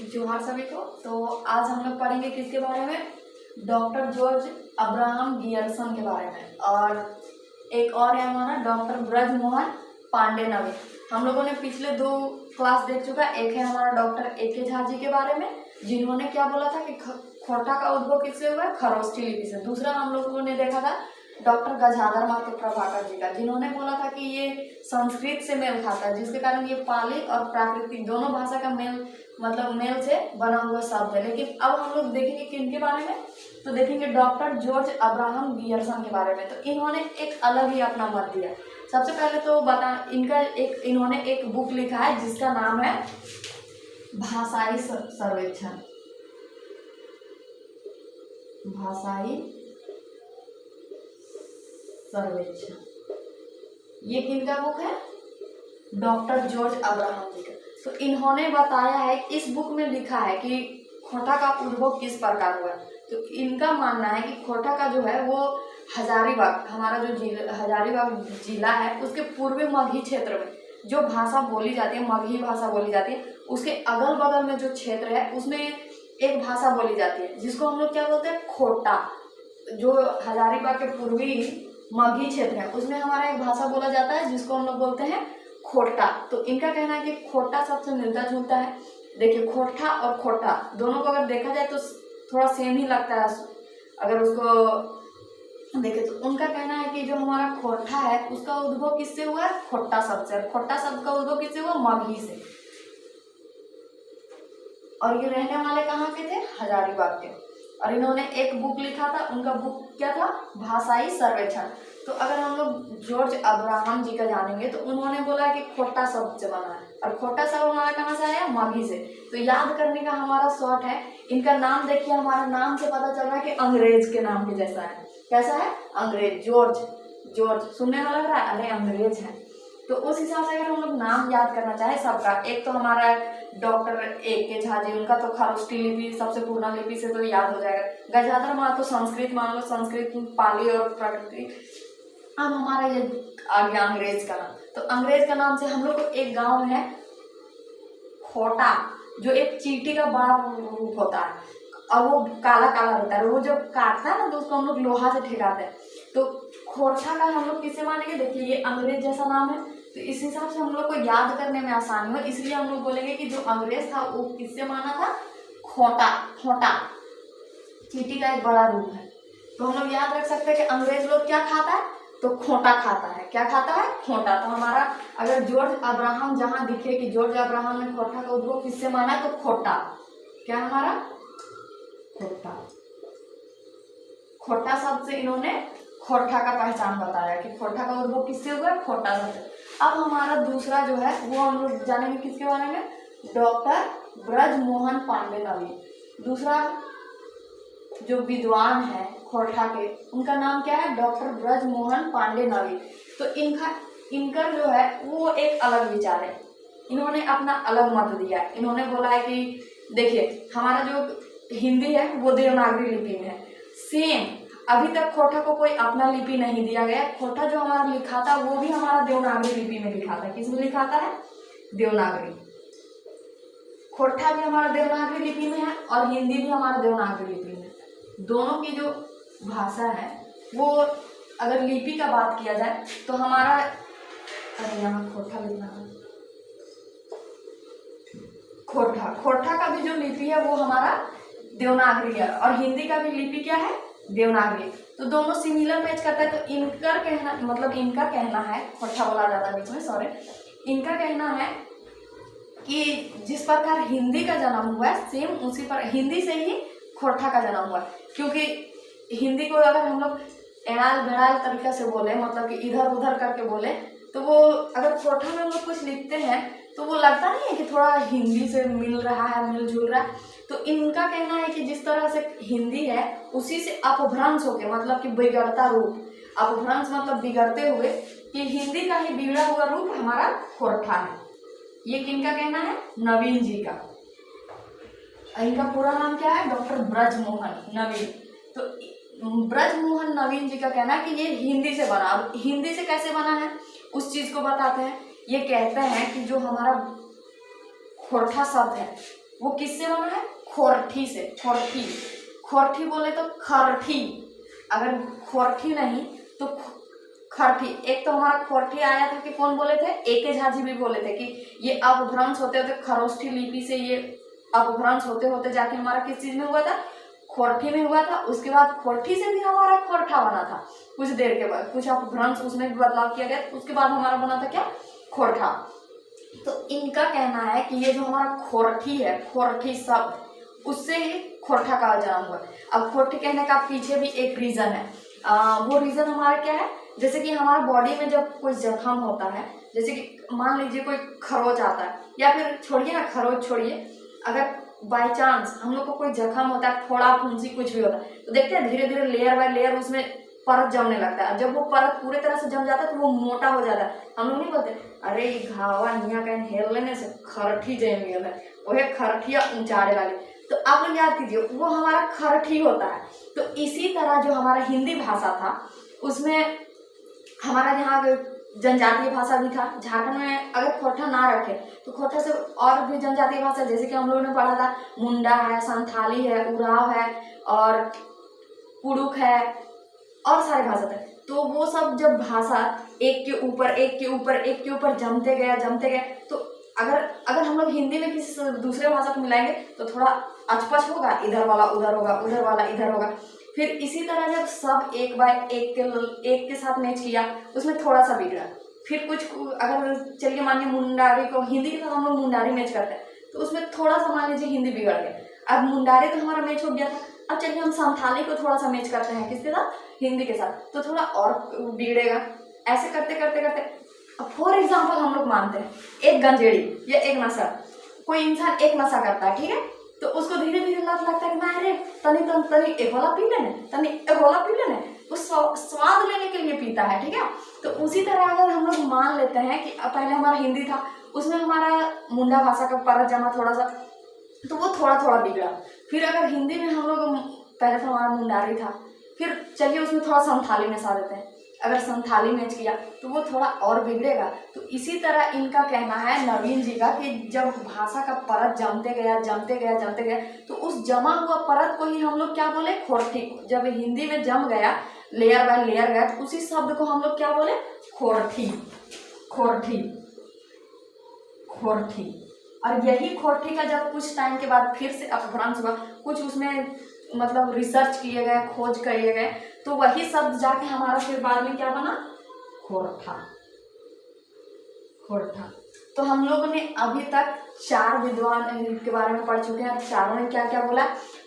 जोहार सभी को। तो आज हम लोग पढ़ेंगे किसके बारे में? डॉक्टर जॉर्ज अब्राहम गियर्सन के बारे में। और एक और है हमारा डॉक्टर ब्रजमोहन पांडेनवी। हम लोगों ने पिछले 2 क्लास देख चुका है। एक है हमारा डॉक्टर ए.के. झा जी के बारे में, जिन्होंने क्या बोला था कि खोटा का उद्भव किससे हुआ है? खरोष्ठी लिपि से। दूसरा हम लोगों ने देखा था डॉक्टर गजाधर महतो प्रभाकर जी का, जिन्होंने बोला था कि ये संस्कृत से मेल खाता है, जिसके कारण ये पाली और प्राकृतिक दोनों भाषा का मेल से बना हुआ शब्द है। लेकिन अब हम लोग देखेंगे किनके बारे में? तो देखेंगे डॉक्टर जॉर्ज अब्राहम गियर्सन के बारे में। तो इन्होंने एक अलग ही अपना मत दिया। सबसे पहले तो इन्होंने एक बुक लिखा है जिसका नाम है भाषाई सर्वेक्षण। भाषाई सर्वेक्षण ये किनका बुक है? डॉक्टर जॉर्ज अब्राहम जी का। तो इन्होंने बताया है, इस बुक में लिखा है कि खोटा का उद्भव किस प्रकार हुआ। तो इनका मानना है कि खोटा का जो है वो हजारीबाग, हमारा जो हजारीबाग जिला है, उसके पूर्वी मगही क्षेत्र में जो भाषा बोली जाती है, मगही भाषा बोली जाती है, उसके अगल बगल में जो क्षेत्र है उसमें एक भाषा बोली जाती है जिसको हम लोग क्या बोलते हैं? खोटा। जो हजारीबाग के पूर्वी मगही क्षेत्र है उसमें हमारा एक भाषा बोला जाता है जिसको हम लोग बोलते हैं खोटा। तो इनका कहना है कि खोटा सबसे मिलता जुलता है। देखिए, खोटा और खोटा दोनों को अगर देखा जाए तो थोड़ा सेम ही लगता है अगर उसको देखे तो। उनका कहना है कि जो हमारा खोटा है उसका उद्भव किससे हुआ है? खोटा शब्द से। खोटा शब्द का उद्भव किससे हुआ? मगही से। और ये रहने वाले कहाँ के थे? हजारीबाग के। और इन्होंने एक बुक लिखा था, उनका बुक क्या था? भाषाई सर्वेक्षण। तो अगर हम लोग जॉर्ज अब्राहम जी का जानेंगे तो उन्होंने बोला कि खोटा शब्द से बना है, और खोटा शब्द हमारा कहाँ से आया? मगही से। तो याद करने का हमारा शॉर्ट है, इनका नाम देखिए, हमारा नाम से पता चल रहा है कि अंग्रेज के नाम के जैसा है। कैसा है? अंग्रेज। जॉर्ज सुनने में लग रहा है अरे अंग्रेज है। तो उस हिसाब से अगर हम लोग नाम याद करना चाहे सबका, एक तो हमारा डॉक्टर ए.के. झा जी, उनका तो खरोष्ठी लिपि सबसे पूर्ण लिपि से तो याद हो जाएगा। गजाधर महतो संस्कृत मान लो, संस्कृत पाली और प्राकृतिक। अब हमारा ये आ गया अंग्रेज का नाम। तो अंग्रेज का नाम से हम लोग को एक गांव है खोटा, जो एक चींटी का बड़ा रूप होता है और वो काला काला होता है। वो जब काटता है ना तो उसको हम लोग लोहा से ठेकाते हैं। तो खोटा का हम लोग किसे मानेंगे? देखिए, ये अंग्रेज जैसा नाम है, तो इस हिसाब से हम लोग को याद करने में आसानी हो, इसलिए हम लोग बोलेंगे कि जो अंग्रेज था वो किससे माना था? खोटा चींटी का एक बड़ा रूप है। तो हम लोग याद रख सकते हैं कि अंग्रेज लोग क्या खाता है? तो खोटा खाता है। क्या खाता है? खोटा। तो हमारा अगर जॉर्ज अब्राहम जहां दिखे कि जॉर्ज अब्राहम ने खोटा का उद्भव किससे माना है, तो खोटा। क्या हमारा? खोटा शब्द से इन्होंने खोटा का पहचान बताया कि खोटा का उद्भव किससे हुआ? खोटा शब्द। अब हमारा दूसरा जो है वो हम लोग जानेंगे किसके बारे में? डॉक्टर ब्रजमोहन पांडेनवी। दूसरा जो विद्वान है खोटा के, उनका नाम क्या है? डॉक्टर ब्रजमोहन पांडेनवी। तो इनका जो है वो एक अलग विचार है। इन्होंने अपना अलग मत दिया। इन्होंने बोला है कि देखिए, हमारा जो हिंदी है वो देवनागरी लिपि में है। सेम अभी तक खोटा को कोई अपना लिपि नहीं दिया गया। खोटा जो हमारा लिखा था वो भी हमारा देवनागरी लिपि में लिखा था। किसमें लिखा था? देवनागरी। खोटा भी हमारा देवनागरी लिपि में है और हिंदी भी हमारा देवनागरी लिपि में। दोनों की जो भाषा है वो, अगर लिपि का बात किया जाए तो हमारा, अरे यहाँ खोटा लिखना है, खोटा का भी जो लिपि है वो हमारा देवनागरी है, और हिंदी का भी लिपि क्या है? देवनागरी। तो दोनों सिमिलर मैच करता है। तो इनका कहना है, खोटा बोला जाता है बीच में, सॉरी, इनका कहना है कि जिस प्रकार हिंदी का जन्म हुआ है सेम उसी पर हिंदी से ही खोटा का जन्म हुआ। क्योंकि हिंदी को अगर हम लोग एड़ाल बेड़ाल तरीका से बोले, मतलब कि इधर उधर करके बोले, तो वो अगर खोटा में हम लोग कुछ लिखते हैं तो वो लगता नहीं है कि थोड़ा हिंदी से मिल रहा है, मिलजुल रहा है। तो इनका कहना है कि जिस तरह से हिंदी है उसी से अपभ्रंश होके, मतलब कि बिगड़ता रूप, अपभ्रंश मतलब बिगड़ते हुए, कि हिंदी का ही बिगड़ा हुआ रूप हमारा खोटा है। ये किनका कहना है? नवीन जी का। इनका पूरा नाम क्या है? डॉक्टर ब्रजमोहन नवीन। तो ब्रजमोहन नवीन जी का कहना है कि ये हिंदी से बना। अब हिंदी से कैसे बना है उस चीज को बताते हैं। ये कहते हैं कि जो हमारा खोटा शब्द है वो किससे बना है? खोरठी से। खोरठी, खोरठी बोले तो खरठी, अगर खोरठी नहीं तो खरठी। एक तो हमारा खोरठी आया था कि कौन बोले थे? एके झा जी भी बोले थे कि ये अपभ्रंश होते होते खरोष्ठी लिपि से ये अपभ्रंश होते होते जाके हमारा किस चीज में हुआ था? खोरठी में हुआ था। उसके बाद खोरठी से भी हमारा खोरठा बना था कुछ देर के बाद, कुछ अपभ्रंश उसमें भी बदलाव किया गया, उसके बाद हमारा बना था क्या? खोरठा। तो इनका कहना है कि ये जो हमारा खोरठी है, खोरठी शब्द, उससे ही खोरठा का जन्म हुआ। अब खोरठी कहने का पीछे भी एक रीजन है। वो रीजन हमारा क्या है? जैसे कि हमारे बॉडी में जब कोई जख्म होता है, जैसे कि मान लीजिए कोई खरोच आता है, या फिर छोड़िए ना खरोच छोड़िए, अगर बाई चांस हम लोग को कोई जख्म होता है, फोड़ा फुंसी कुछ भी होता है, तो देखते हैं धीरे धीरे लेयर बाय लेयर उसमें परत जमने लगता है। जब वो परत पूरे तरह से जम जाता है तो वो मोटा हो जाता है। हम लोग नहीं बोलते अरे घावा हिया कहीं हेल लेने से खरठी जम गया है, वह खरठिया ऊंचाड़े वाले। तो आप लोग याद कीजिए वो हमारा खरठी होता है। तो इसी तरह जो हमारा हिंदी भाषा था उसमें हमारा यहाँ जनजातीय भाषा भी था। झारखंड में अगर खोरठा ना रखे तो खोरठा से और भी जनजातीय भाषा, जैसे कि हम लोगों ने पढ़ा था मुंडा है, संथाली है, उराव है और कुड़ुक है और सारे भाषा थे। तो वो सब जब भाषा एक के ऊपर एक के ऊपर एक के ऊपर जमते गए, तो अगर हम लोग हिंदी में किसी दूसरे भाषा को मिलाएंगे तो थोड़ा अचपच होगा, इधर वाला उधर होगा, उधर वाला इधर होगा। फिर इसी तरह जब सब एक बाय एक के साथ मैच किया उसमें थोड़ा सा बिगड़ा। फिर कुछ अगर चलिए मानिए मुंडारी को हिंदी के साथ हम लोग मुंडारी मैच करते हैं तो उसमें थोड़ा सा मान लीजिए हिंदी बिगड़ गया। अब मुंडारी तो हमारा मैच हो गया था, अब चलिए हम संथाली को थोड़ा सा मैच करते हैं किसके साथ? हिंदी के साथ, तो थोड़ा और बिगड़ेगा। ऐसे करते करते करते अब फॉर एग्जाम्पल हम लोग मानते हैं एक गंजेड़ी या एक नशा, कोई इंसान एक नशा करता है, ठीक है, तो उसको धीरे धीरे लत लगता है कि मैं अरे तनी एक वाला पी लेने, तनी एक वाला पी लेने, उस स्वाद लेने के लिए पीता है, ठीक है। तो उसी तरह अगर हम लोग मान लेते हैं कि पहले हमारा हिंदी था, उसमें हमारा मुंडा भाषा का परत जमा थोड़ा सा, तो वो थोड़ा थोड़ा बिगड़ा। फिर अगर हिंदी में हम लोग पहले तो हमारा मुंडारी था, फिर चलिए उसमें थोड़ा संथाली मिला देते हैं, अगर संथाली मैच किया तो वो थोड़ा और बिगड़ेगा। तो इसी तरह इनका कहना है नवीन जी का कि जब भाषा का परत जमते गया तो उस जमा हुआ परत को ही हम लोग क्या बोले? खोरठी। जब हिंदी में जम गया, लेयर बाय लेयर गया, तो उसी शब्द को हम लोग क्या बोले? खोरठी, खोरठी, खोरठी। और यही खोरठी का जब कुछ टाइम के बाद फिर से अपभ्रंश हुआ, कुछ उसमें मतलब रिसर्च किए गए, खोज किए गए, तो वही शब्द जाके हमारा फिर बाद में क्या बना? खोरठा, खोरठा। तो हम लोगों ने अभी तक 4 विद्वान के बारे में पढ़ चुके हैं। चारों ने क्या क्या बोला?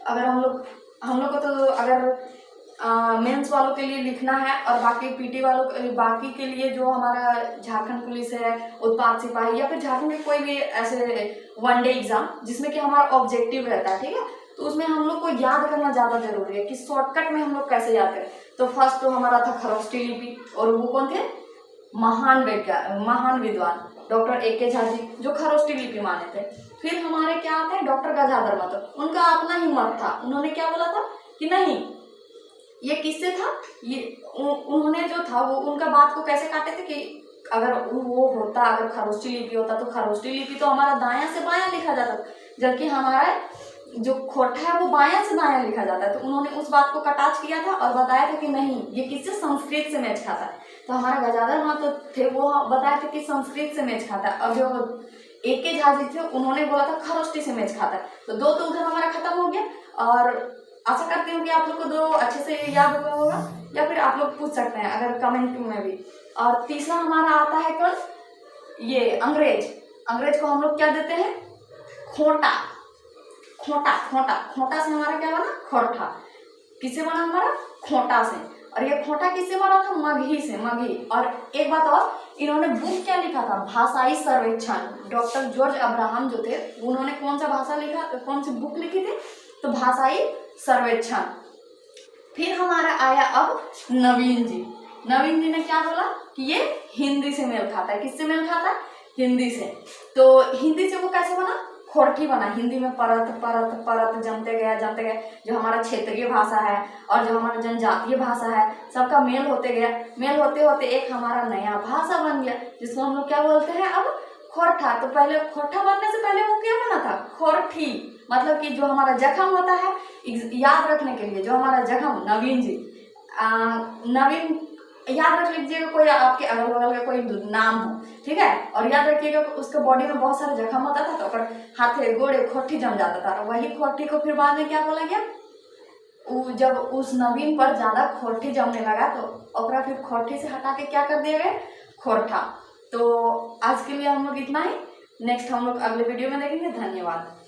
अगर हम लोग को तो अगर मेंस वालों के लिए लिखना है और बाकी पीटी वालों बाकी के लिए जो हमारा झारखंड पुलिस है, उत्पाद सिपाही, या फिर झारखंड में कोई भी ऐसे वनडे एग्जाम जिसमें कि हमारा ऑब्जेक्टिव रहता है, ठीक है, तो उसमें हम लोग को याद करना ज़्यादा जरूरी है कि शॉर्टकट में हम लोग कैसे याद करें। तो फर्स्ट तो हमारा था खरोष्ठी लिपि, और वो कौन थे? महान विद्वान डॉक्टर एके झा जी, जो खरोष्ठी लिपि माने थे। फिर हमारे क्या आते हैं? डॉक्टर गजाधर महतो, उनका अपना ही मत था। उन्होंने क्या बोला था कि नहीं, ये किससे था? ये उन्होंने जो था वो उनका बात को कैसे काटे थे कि अगर वो होता, अगर खरोष्ठी लिपि होता तो खरोष्ठी लिपि तो हमारा दायां से बायां लिखा जाता, जबकि हमारा जो खोरठा है वो बायां से दायां लिखा जाता है। तो उन्होंने उस बात को कटाच किया था और बताया था कि नहीं, ये किससे? संस्कृत से मैच खाता है। तो हमारा गजाधर महतो थे, वो बताया था कि संस्कृत से मैच खाता है। और जो एके झा जी थे उन्होंने बोला था खरोष्ठी से मैच खाता है। तो दो तो उधर हमारा खत्म हो गया। और आशा करती हूँ कि आप लोग को दो अच्छे से याद हुआ होगा, या फिर आप लोग पूछ सकते हैं अगर कमेंट में भी। और तीसरा हमारा आता है कल ये अंग्रेज को हम लोग क्या देते हैं? खोटा, खोटा, खोटा, खोटा से हमारा क्या बना? खोरठा। किससे बना? हमारा खोटा से। और ये खोटा किससे बना था? मगही से, मगही। और एक बात और, इन्होंने बुक क्या लिखा था? भाषाई सर्वेक्षण। डॉक्टर जॉर्ज अब्राहम जो थे उन्होंने कौन सा भाषा लिखा, कौन सी बुक लिखी थी? तो भाषाई सर्वेक्षण। फिर हमारा आया अब नवीन जी ने क्या बोला कि ये हिंदी से मेल खाता है। किससे मेल खाता है? हिंदी से। तो हिंदी से वो कैसे बना? खोरठी बना। हिंदी में परत परत परत जमते गया। जो हमारा क्षेत्रीय भाषा है और जो हमारा जनजातीय भाषा है, सबका मेल होते गया। मेल होते होते एक हमारा नया भाषा बन गया, जिसको हम लोग क्या बोलते हैं? अब खोरठा, तो पहले खोरठा बनने से पहले वो क्या बना था? खोरठी। मतलब कि जो हमारा जख्म होता है, याद रखने के लिए, जो हमारा जख्म, नवीन जी, नवीन याद रख लीजिएगा, कोई आपके अगल बगल का कोई नाम हो, ठीक है, और याद रखिएगा उसके बॉडी में बहुत सारे जख्म होता था, तो हाथे गोड़े खोठी जम जाता था, वही खोठी को फिर बाद में क्या बोला गया? जब उस नवीन पर ज्यादा खोठी जमने लगा तो ओकरा फिर खोठी से हटा के क्या कर दिया गया? खोरठा। तो आज के लिए हम लोग इतना ही, नेक्स्ट हम लोग अगले वीडियो में देखेंगे। धन्यवाद।